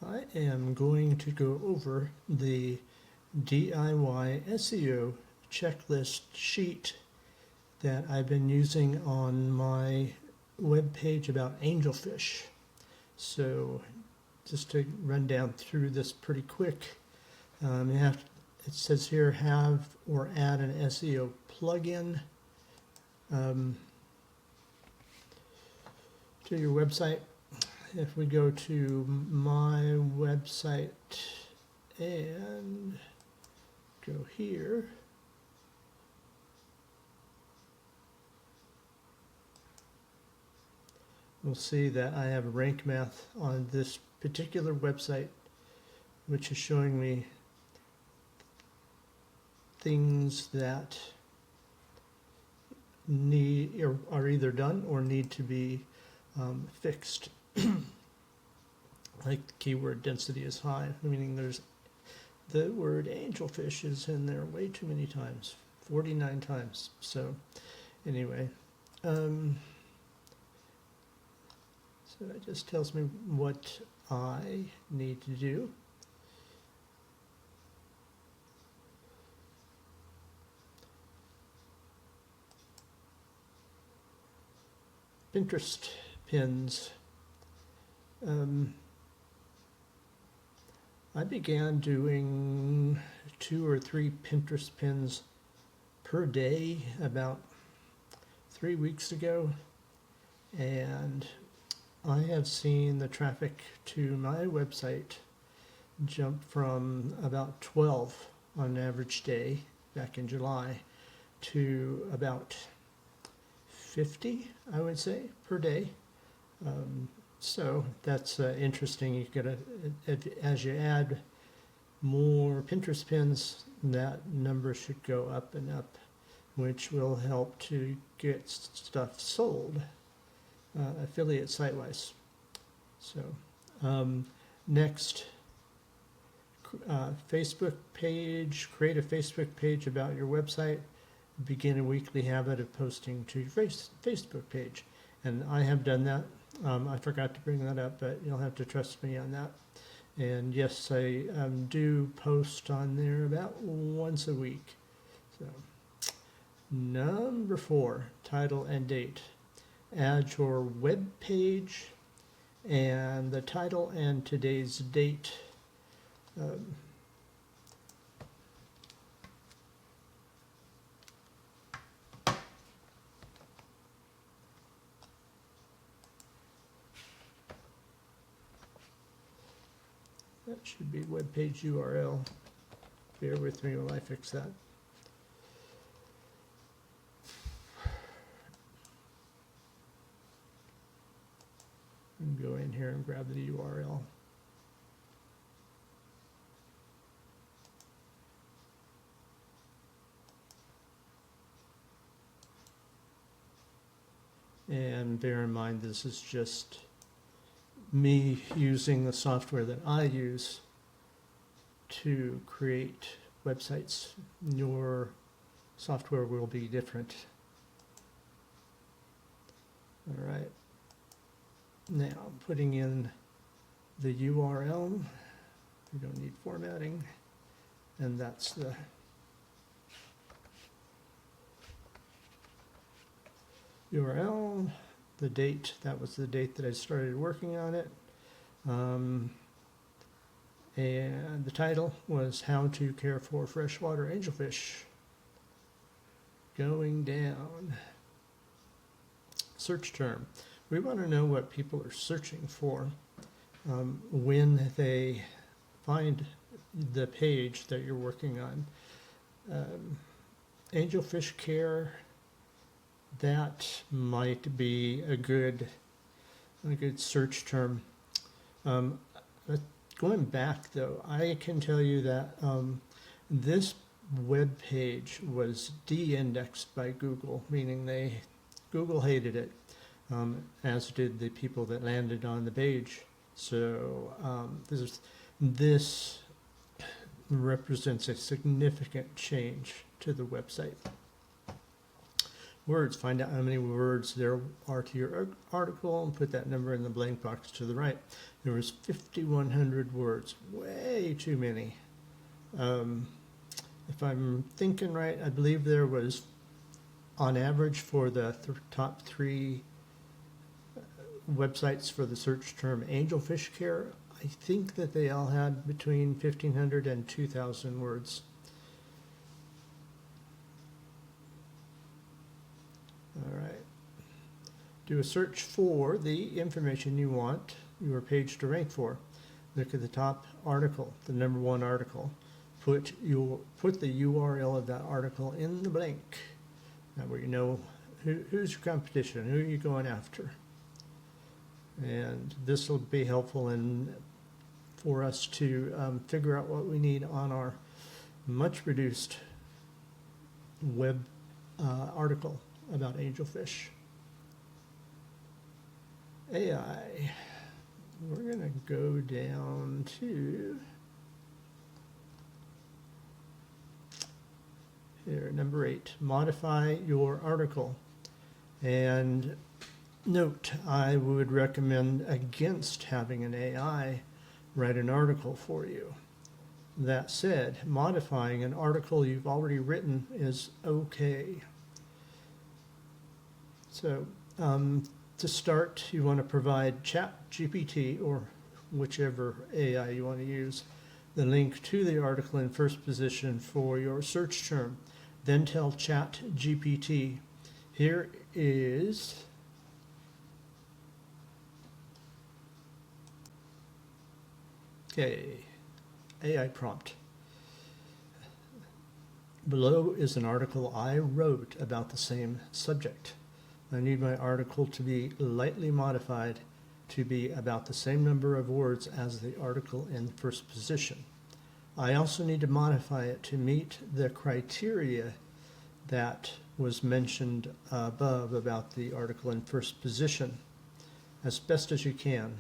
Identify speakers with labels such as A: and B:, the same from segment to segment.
A: I am going to go over the DIY SEO checklist sheet that I've been using on my web page about angelfish. So just to run down through this pretty quick, it says here have or add an SEO plugin to your website. If we go to my website and go here, we'll see that I have rank math on this particular website, which is showing me things that are either done or need to be fixed. Like the keyword density is high, meaning there's the word angelfish is in there way too many times, 49 times. So anyway, so that just tells me what I need to do. Pinterest pins. I began doing 2 or 3 Pinterest pins per day about 3 weeks ago, and I have seen the traffic to my website jump from about 12 on an average day back in July to about 50, I would say, per day. So that's interesting. You gotta, as you add more Pinterest pins, that number should go up and up, which will help to get stuff sold, affiliate site-wise. So next, Facebook page. Create a Facebook page about your website. Begin a weekly habit of posting to your Facebook page. And I have done that. I forgot to bring that up, but you'll have to trust me on that. And yes, I do post on there about once a week. So, number 4, title and date. Add your web page and the title and today's date. That should be web page URL. Bear with me while I fix that. And go in here and grab the URL. And bear in mind, this is just me using the software that I use to create websites. Your software will be different. All right. Now, putting in the URL. We don't need formatting. And that's the URL. The date, that was the date that I started working on it. And the title was How to Care for Freshwater Angelfish. Going down. Search term. We want to know what people are searching for when they find the page that you're working on. Angelfish Care, that might be a good search term. Going back though, I can tell you that this web page was de-indexed by Google, meaning Google hated it, as did the people that landed on the page. So this represents a significant change to the website. words. Find out how many words there are to your article and put that number in the blank box to the right. There was 5,100 words, way too many. If I'm thinking right, I believe there was, on average, for the top 3 websites for the search term Angelfish Care, I think that they all had between 1,500 and 2,000 words. All right. Do a search for the information you want your page to rank for. Look at the top article, the number 1 article. Put the URL of that article in the blank. That way you know who's your competition, who are you going after. And this will be helpful for us to figure out what we need on our much reduced web article about angelfish. AI. We're going to go down to here, number 8, modify your article. And note, I would recommend against having an AI write an article for you. That said, modifying an article you've already written is okay. So, to start, you want to provide ChatGPT, or whichever AI you want to use, the link to the article in first position for your search term. Then tell ChatGPT, here is AI prompt. Below is an article I wrote about the same subject. I need my article to be lightly modified to be about the same number of words as the article in first position. I also need to modify it to meet the criteria that was mentioned above about the article in first position as best as you can.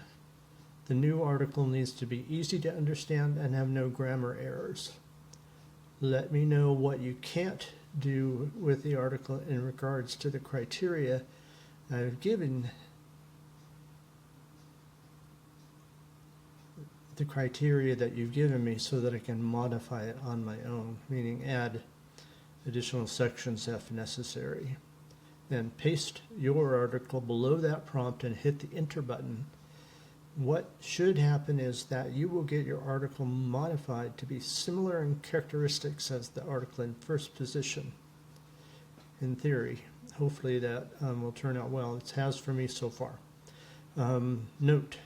A: The new article needs to be easy to understand and have no grammar errors. Let me know what you can't do with the article in regards to the criteria I've given. The criteria that you've given me so that I can modify it on my own, meaning add additional sections if necessary. Then paste your article below that prompt and hit the enter button. What should happen is that you will get your article modified to be similar in characteristics as the article in first position. In theory, hopefully that will turn out well. It has for me so far. Note,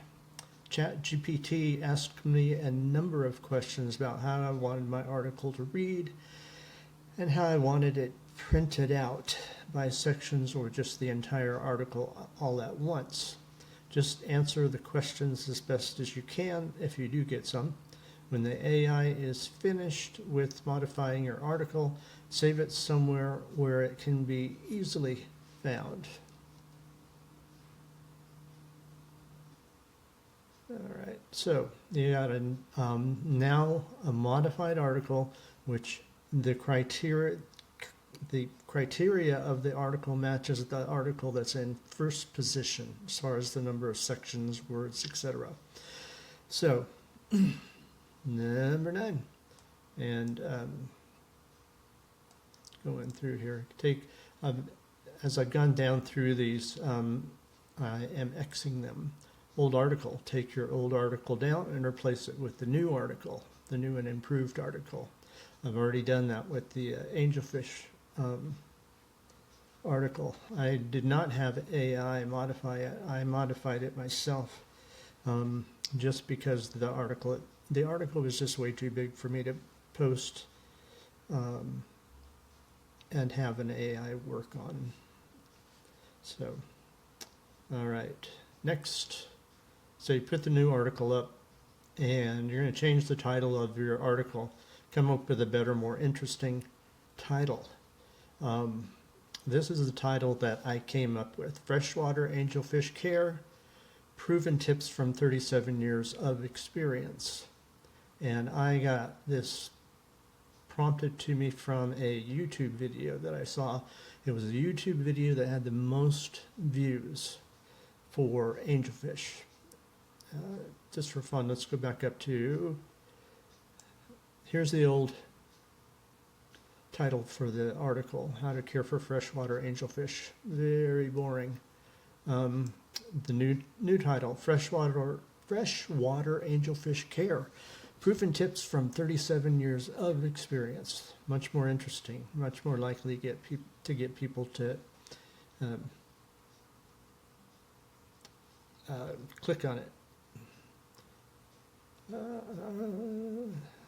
A: ChatGPT asked me a number of questions about how I wanted my article to read and how I wanted it printed out by sections or just the entire article all at once. Just answer the questions as best as you can if you do get some. When the AI is finished with modifying your article, save it somewhere where it can be easily found. All right, so you got now a modified article, which the criteria of the article matches the article that's in first position as far as the number of sections, words, etc. So, number 9, and going through here, as I've gone down through these, I am Xing them. Old article, take your old article down and replace it with the new article, the new and improved article. I've already done that with the angelfish article. I did not have AI modify it. I modified it myself just because the article was just way too big for me to post and have an AI work on. So, all right, next. So you put the new article up and you're going to change the title of your article, come up with a better, more interesting title. This is the title that I came up with: Freshwater Angelfish Care, Proven Tips from 37 Years of Experience. And I got this prompted to me from a YouTube video that I saw, It was a YouTube video that had the most views for angelfish. Just for fun, let's go back up to, here's the old title for the article, How to Care for Freshwater Angelfish. Very boring. The new title, Freshwater Angelfish Care. Proven tips from 37 years of experience. Much more interesting, much more likely to get people to click on it.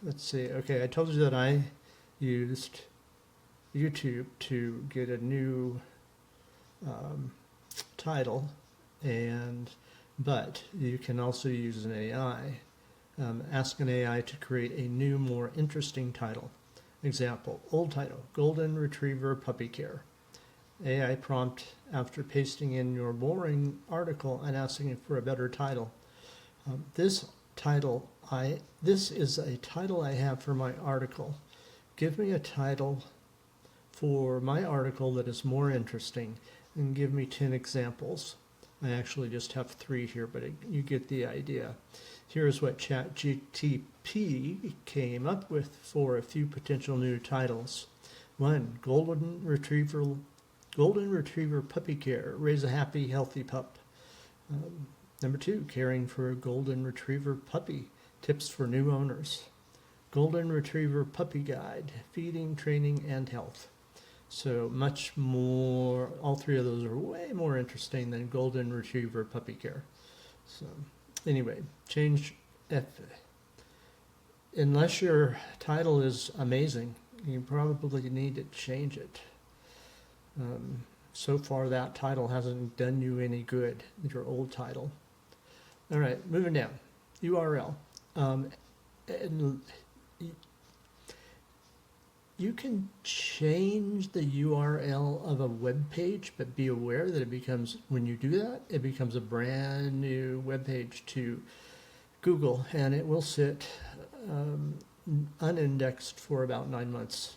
A: Let's see. Okay, I told you that I used YouTube to get a new title, but you can also use an AI. Ask an AI to create a new, more interesting title. Example, old title, Golden Retriever Puppy Care. AI prompt after pasting in your boring article and asking for a better title. This is a title I have for my article. Give me a title for my article that is more interesting and give me 10 examples. I actually just have 3 here, but you get the idea. Here's what ChatGPT came up with for a few potential new titles. 1, Golden Retriever Puppy Care. Raise a happy, healthy pup. Number 2, Caring for a Golden Retriever Puppy. Tips for new owners. Golden Retriever Puppy Guide. Feeding, training, and health. So much more, all 3 of those are way more interesting than Golden Retriever Puppy Care. So anyway, change unless your title is amazing, you probably need to change it. So far that title hasn't done you any good, your old title. All right, moving down, URL. And you can change the URL of a web page, but be aware that when you do that, it becomes a brand new web page to Google, and it will sit unindexed for about 9 months.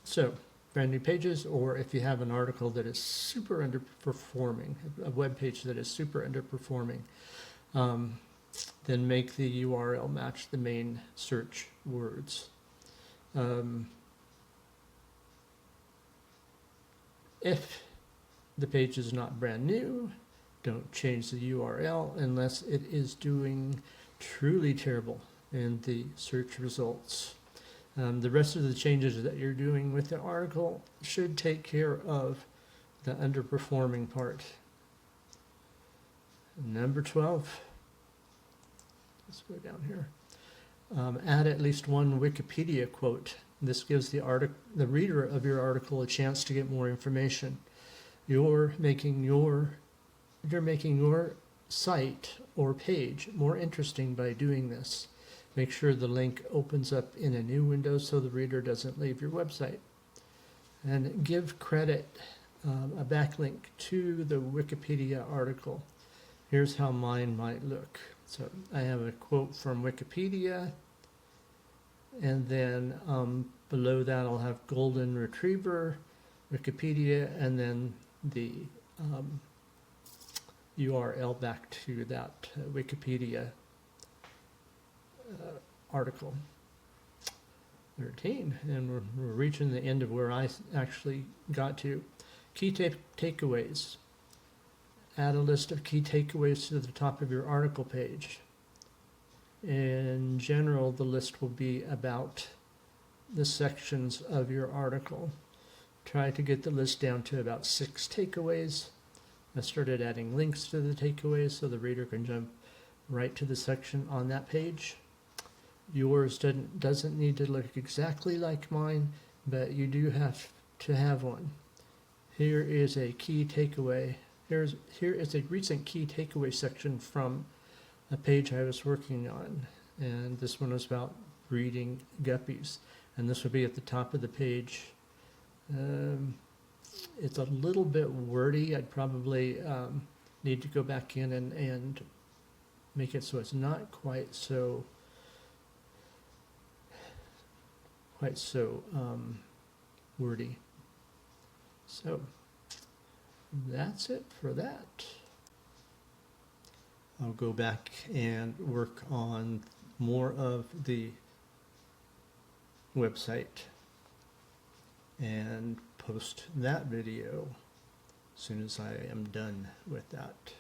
A: So, brand new pages, or if you have an article that is super underperforming, a web page that is super underperforming, then make the URL match the main search words. If the page is not brand new, don't change the URL unless it is doing truly terrible in the search results. The rest of the changes that you're doing with the article should take care of the underperforming part. Number 12. Let's go down here. Add at least one Wikipedia quote. This gives the reader of your article a chance to get more information. You're making your site or page more interesting by doing this. Make sure the link opens up in a new window so the reader doesn't leave your website. And give credit, a backlink to the Wikipedia article. Here's how mine might look. So I have a quote from Wikipedia, and then below that I'll have Golden Retriever, Wikipedia, and then the URL back to that Wikipedia article. 13, and we're reaching the end of where I actually got to. Key takeaways. Add a list of key takeaways to the top of your article page. In general, the list will be about the sections of your article. Try to get the list down to about 6 takeaways. I started adding links to the takeaways so the reader can jump right to the section on that page. Yours doesn't need to look exactly like mine, but you do have to have one. Here is a key takeaway. Here is a recent key takeaway section from a page I was working on, and this one was about breeding guppies, and this would be at the top of the page. It's a little bit wordy. I'd probably need to go back in and make it so it's not quite so wordy. So that's it for that. I'll go back and work on more of the website and post that video as soon as I am done with that.